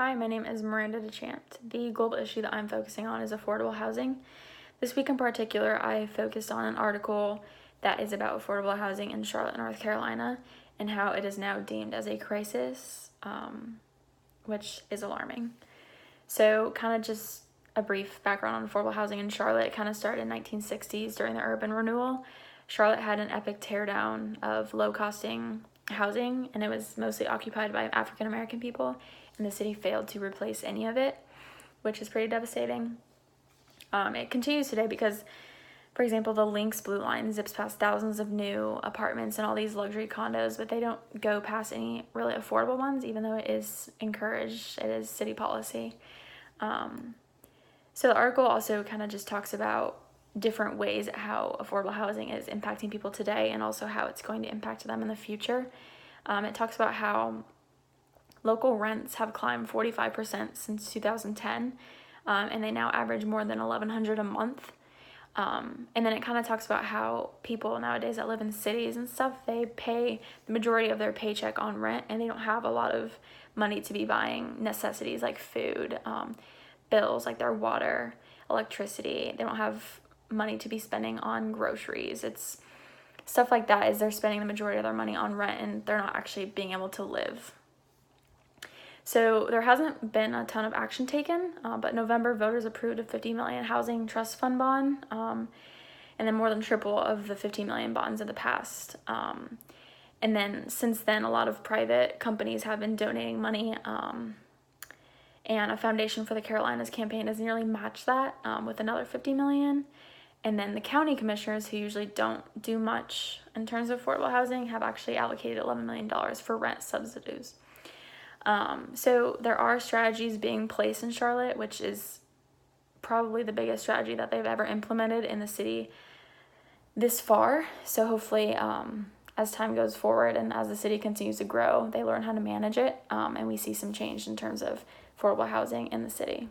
Hi, my name is Miranda DeChant. The global issue that I'm focusing on is affordable housing. This week in particular, I focused on an article that is about affordable housing in Charlotte, North Carolina, and how it is now deemed as a crisis, which is alarming. So, kind of just a brief background on affordable housing in Charlotte. It kind of started in the 1960s during the urban renewal. Charlotte had an epic teardown of low-costing housing, and it was mostly occupied by African American people, and the city failed to replace any of it, which is pretty devastating. It continues today because, for example, the Lynx Blue Line zips past thousands of new apartments and all these luxury condos, but they don't go past any really affordable ones, even though it is encouraged. It is city policy. So the article also kind of just talks about different ways how affordable housing is impacting people today and also how it's going to impact them in the future. It talks about how local rents have climbed 45% since 2010, and they now average more than $1,100 a month. And then it kind of talks about how people nowadays that live in cities and stuff, they pay the majority of their paycheck on rent, and they don't have a lot of money to be buying necessities like food, bills like their water, electricity. They don't have money to be spending on groceries. It's stuff like that, is they're spending the majority of their money on rent and they're not actually being able to live. So there hasn't been a ton of action taken, but November voters approved a $50 million housing trust fund bond, and then more than triple of the $50 million bonds in the past. And then since then, a lot of private companies have been donating money, and a Foundation for the Carolinas campaign has nearly matched that with another $50 million. And then the county commissioners, who usually don't do much in terms of affordable housing, have actually allocated $11 million for rent subsidies. So there are strategies being placed in Charlotte, which is probably the biggest strategy that they've ever implemented in the city this far. So hopefully, as time goes forward and as the city continues to grow, they learn how to manage it, and we see some change in terms of affordable housing in the city.